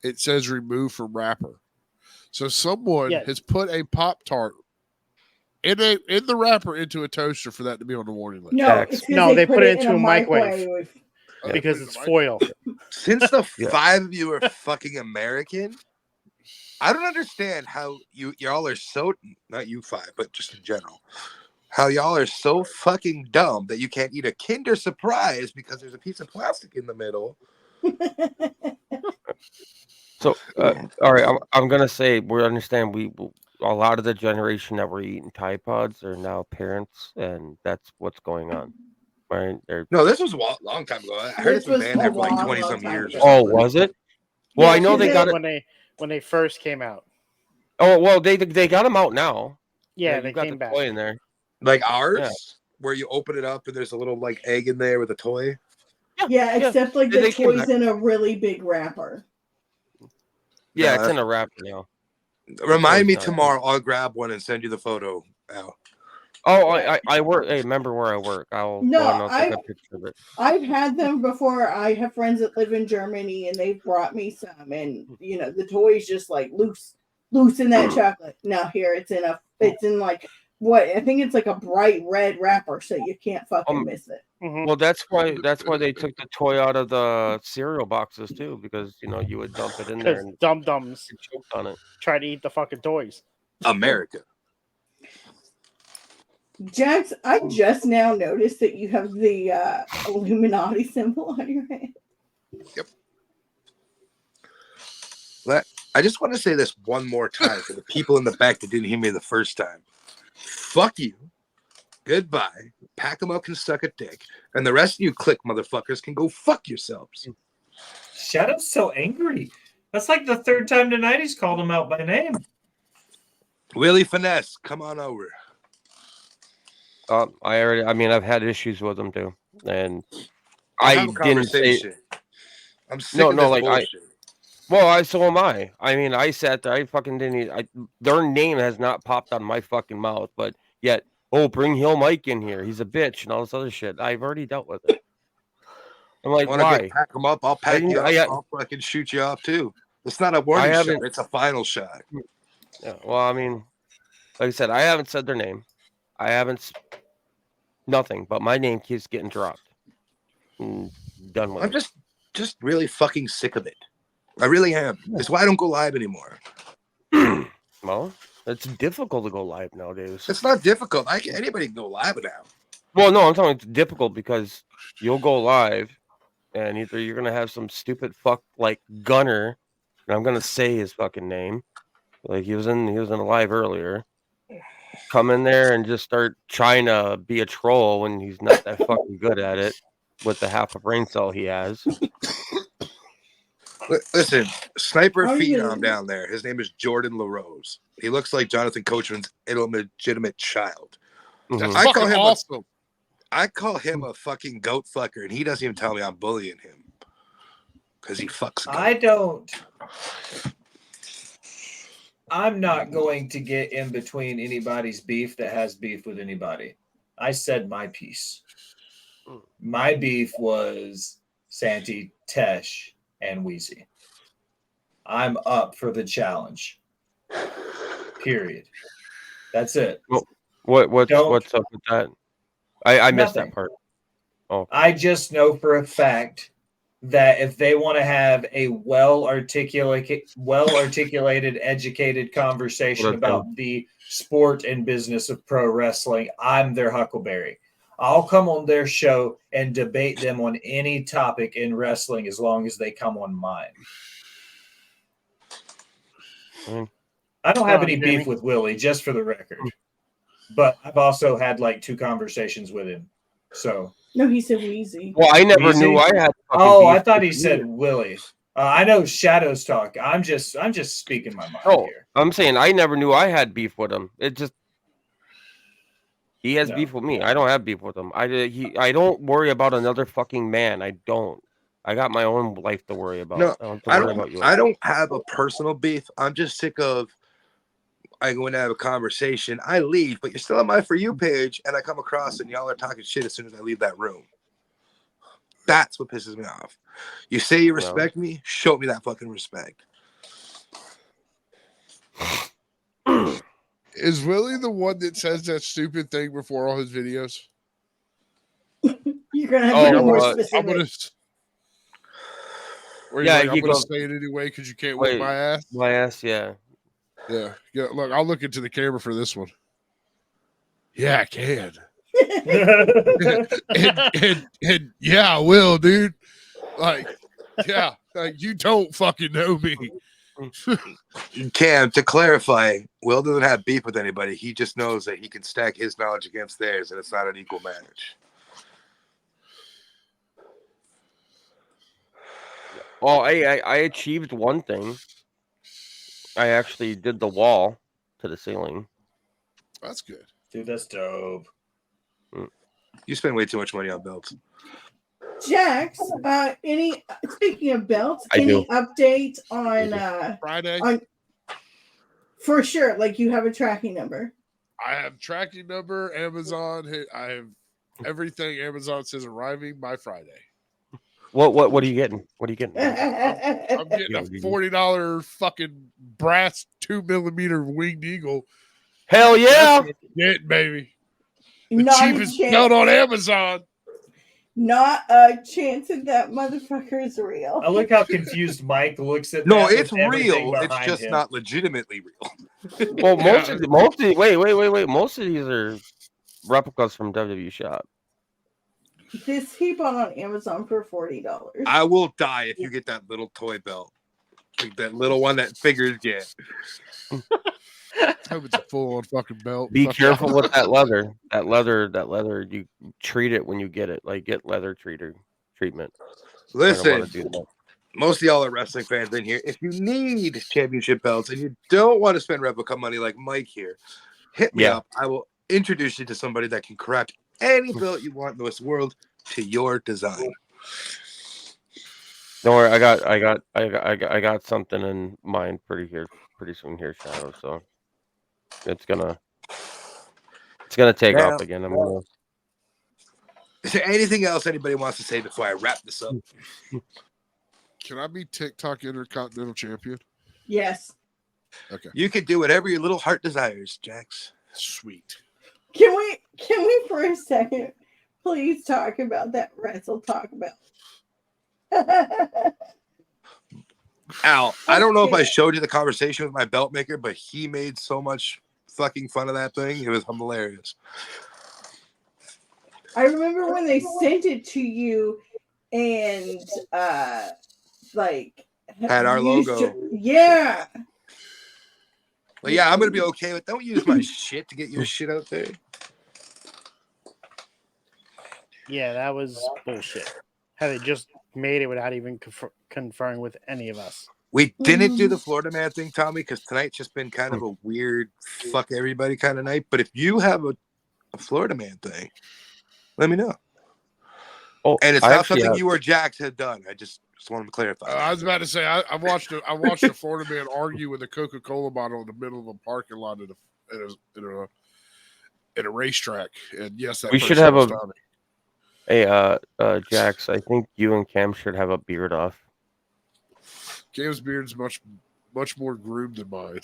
it says "Remove from wrapper." So someone has put a Pop-Tart in the wrapper into a toaster for that to be on the warning list. No, they put it into a microwave because it's foil. Since the 5 of you are fucking American, I don't understand how y'all are so, not you 5, but just in general, how y'all are so fucking dumb that you can't eat a Kinder Surprise because there's a piece of plastic in the middle. So, all right, I'm gonna say we understand a lot of the generation that were eating Tide Pods are now parents, and that's what's going on. Right? No, this was a long time ago. I heard it's been banned there for like 20-some years. Oh, was it? Well, I know they got it when they first came out. Oh, well, they got them out now. Yeah, they came back. Toy in there. Like ours, where you open it up and there's a little like egg in there with a toy. Yeah, except like the toy's in a really big wrapper. Yeah, it's in a wrapper now. Remind me tomorrow. I'll grab one and send you the photo, Al. Oh, I work. Hey, remember where I work? I'll take a picture of it. I've had them before. I have friends that live in Germany, and they've brought me some. And the toy's just like loose in that chocolate. Now here it's in like what I think it's like a bright red wrapper, so you can't fucking miss it. Mhm. Well, that's why they took the toy out of the cereal boxes too, because you would dump it in there Because and dum dums get choked on it. try to eat the fucking toys. America. Jax, I just now noticed that you have the Illuminati symbol on your hand. I just want to say this one more time for the people in the back that didn't hear me the first time. Fuck you. Goodbye. Pack 'em up can suck a dick. And the rest of you click motherfuckers can go fuck yourselves. Shadow's so angry. That's like the third time tonight he's called him out by name. Willie Finesse, come on over. I've had issues with them too, and Have a I didn't say I'm sick of this bullshit. so am I. I mean, I sat there. I fucking didn't. Their name has not popped out of my fucking mouth, but yet, bring Hill Mike in here. He's a bitch and all this other shit. I've already dealt with it. I'm like, why? Pack them up. I'll pack you up. I'll fucking shoot you off too. It's not a warning shot. It's a final shot. Yeah. Well, I mean, like I said, I haven't said their name. I haven't. Nothing. But my name keeps getting dropped. Done with. I'm just really fucking sick of it. I really am. That's why I don't go live anymore. Well, it's difficult to go live nowadays. It's not difficult. Anybody can go live now. Well, no, I'm talking it's difficult because you'll go live and either you're gonna have some stupid fuck like Gunner, and I'm gonna say his fucking name. Like he was in a live earlier. Come in there and just start trying to be a troll when he's not that fucking good at it with the half a brain cell he has. Listen, sniper phenom down there. His name is Jordan LaRose. He looks like Jonathan Coachman's illegitimate child. That's I call him awesome. I call him a fucking goat fucker, and he doesn't even tell me I'm bullying him because he fucks. I'm not going to get in between anybody's beef that has beef with anybody. I said my piece. My beef was Santi, Tesh, and Wheezy. I'm up for the challenge. Period. That's it. What's up with that? I missed that part. Oh, I just know for a fact that if they want to have a well articulated, educated conversation about the sport and business of pro wrestling, I'm their Huckleberry. I'll come on their show and debate them on any topic in wrestling as long as they come on mine. I don't have any beef with Willie, just for the record. But I've also had like 2 conversations with him. So no, he said Wheezy. Well, I never knew I had. I thought he said Willie. I know Shadows talk. I'm just speaking my mind here. I'm saying I never knew I had beef with him. It just he has beef with me. I don't have beef with him. I don't worry about another fucking man. I don't. I got my own life to worry about. No, I don't have a personal beef. I'm just sick of. I go in to have a conversation. I leave, but you're still on my For You page, and I come across and y'all are talking shit as soon as I leave that room. That's what pisses me off. You say you respect me, show me that fucking respect. Is Willie the one that says that stupid thing before all his videos? You're gonna have to be more specific. I'm gonna say it anyway because you can't whip my ass. My ass, yeah. Yeah. Look, I'll look into the camera for this one. Yeah, I can. and yeah, I will, dude. Like you don't fucking know me. Cam, to clarify, Will doesn't have beef with anybody. He just knows that he can stack his knowledge against theirs, and it's not an equal match. Well, I achieved one thing. I actually did the wall to the ceiling. That's good. Dude, that's dope. You spend way too much money on belts. Jax, speaking of belts, any update on Friday? For sure, like you have a tracking number. I have tracking number, Amazon. I have everything Amazon says arriving by Friday. What are you getting? What are you getting? I'm getting a $40 fucking brass 2mm winged eagle Hell yeah! Shit, baby. The Not a cheapest chance. belt on Amazon. Not a chance that that motherfucker is real. I like how confused Mike looks at No, that it's with everything real. It's behind just him. not legitimately real. Well, most Yeah. of the wait. Most of these are replicas from WWE Shop. This he bought on Amazon for $40. I will die if you get that little toy belt. Like that little one that figures get. Hope it's a full on fucking belt. Be Fuck careful yeah. with that leather. That leather. You treat it when you get it. Like get leather treatment. You're gonna Listen, wanna do that. most of y'all are wrestling fans in here. If you need championship belts and you don't want to spend replica money like Mike here, hit me Yeah. up. I will introduce you to somebody that can craft any belt you want in this world to your design. Don't worry, I got something in mind pretty soon here, Shadow. So it's gonna take Now, off again. is there anything else anybody wants to say before I wrap this up? Can I be TikTok Intercontinental Champion? Yes. Okay. You can do whatever your little heart desires, Jax. Sweet. Can we for a second please talk about that wrestle talk about? Al, I don't know if I showed you the conversation with my belt maker, but he made so much fucking fun of that thing. It was hilarious. I remember when they sent it to you and like Had our logo. Yeah. But yeah, I'm gonna be okay with. Don't use my shit to get your shit out there. Yeah, that was bullshit. How they just made it without even conferring with any of us. We didn't do the Florida Man thing, Tommy, because tonight's just been kind of a weird fuck everybody kind of night. But if you have a Florida Man thing, let me know. Oh, And it's I not actually something have- you or Jax had done. I just wanted to clarify. I was about to say I watched a Florida man argue with a Coca-Cola bottle in the middle of a parking lot at a racetrack. And yes, that We should person have was a- Tommy. Hey, Jax, I think you and Cam should have a beard off. Cam's beard's much more groomed than mine.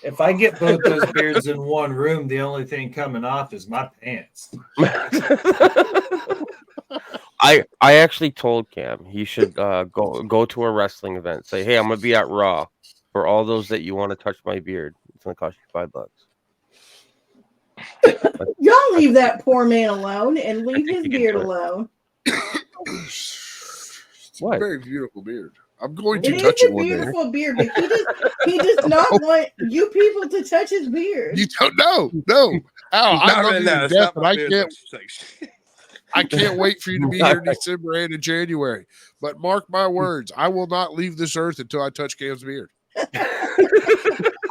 If I get both those beards in one room, the only thing coming off is my pants. I actually told Cam he should go to a wrestling event. Say, hey, I'm gonna be at Raw. For all those that you want to touch my beard, it's gonna cost you $5. Y'all leave that poor man alone and leave his beard alone. It's What? a very beautiful beard. I'm going It to is touch a it one day. beautiful beard, but he does not want you people to touch his beard. You don't know. No. Al, I love you to death, but I can't wait for you to be here in December and in January. But mark my words, I will not leave this earth until I touch Cam's beard.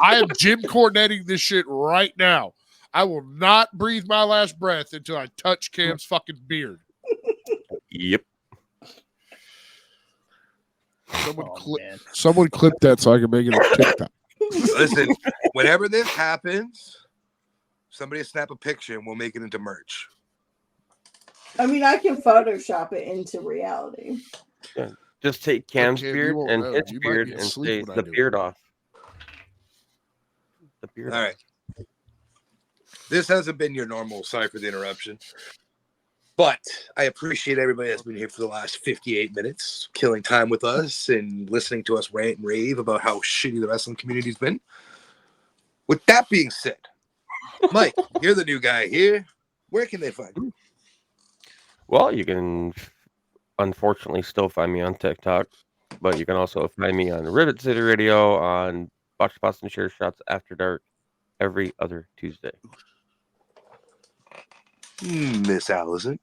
I am Jim Cornetting this shit right now. I will not breathe my last breath until I touch Cam's fucking beard. Yep. Someone clip that so I can make it a TikTok. Listen, whenever this happens, somebody snap a picture and we'll make it into merch. I mean, I can Photoshop it into reality. Yeah. Just take Cam's Cam, you beard won't and know. his You might beard be and asleep say when I the do it. beard off. The beard. All right. This hasn't been your normal. Sorry for the interruption. But I appreciate everybody that's been here for the last 58 minutes, killing time with us and listening to us rant and rave about how shitty the wrestling community's been. With that being said, Mike, you're the new guy here. Where can they find you? Well, you can unfortunately still find me on TikTok, but you can also find me on Rivet City Radio on Botch Boston Share Shots After Dark every other Tuesday. Miss Allison.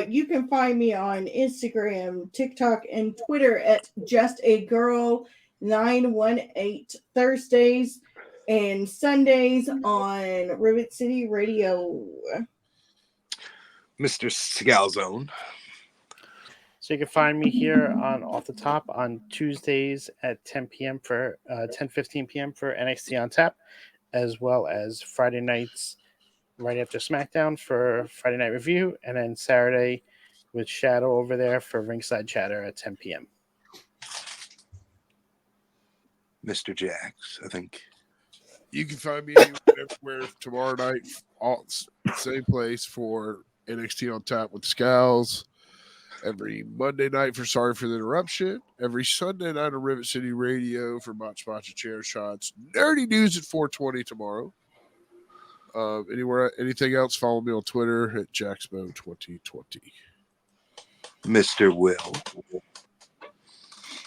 You can find me on Instagram, TikTok, and Twitter at JustAGirl918 Thursdays and Sundays on Rivet City Radio. Mr. Scalzone. So you can find me here on Off the Top on Tuesdays at 10 p.m. for 10:15 p.m. for NXT on Tap, as well as Friday nights right after SmackDown for Friday Night Review, and then Saturday with Shadow over there for Ringside Chatter at 10 p.m. Mr. Jax, I think. You can find me everywhere tomorrow night, same place for NXT on Tap with Scalz. Every Monday night for Sorry for the Interruption. Every Sunday night on Rivet City Radio for Botch Botch and Chair Shots. Nerdy News at 4:20 tomorrow. Anything else? Follow me on Twitter at Jaxmo2020. Mr. Will.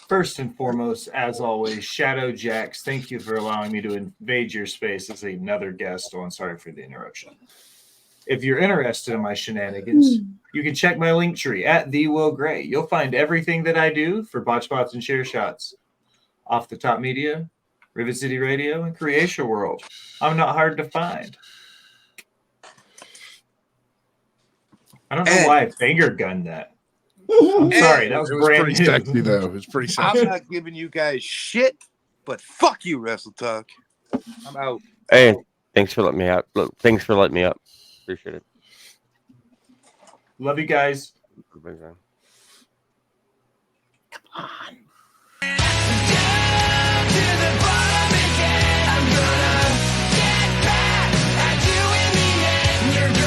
First and foremost, as always, Shadow Jax, thank you for allowing me to invade your space as another guest on Sorry for the Interruption. If you're interested in my shenanigans, you can check my link tree at The Will Gray. You'll find everything that I do for Botch Bots and Chair Shots. Off the Top Media, Rivet City Radio, and Creation World. I'm not hard to find. I don't know why I finger gunned that. I'm sorry, that was brand pretty new. sexy though. It was pretty sexy. I'm not giving you guys shit, but fuck you, Wrestle Talk. I'm out. Hey, thanks for letting me out. Thanks for letting me up. Appreciate it. Love you guys. Goodbye, man. Come on.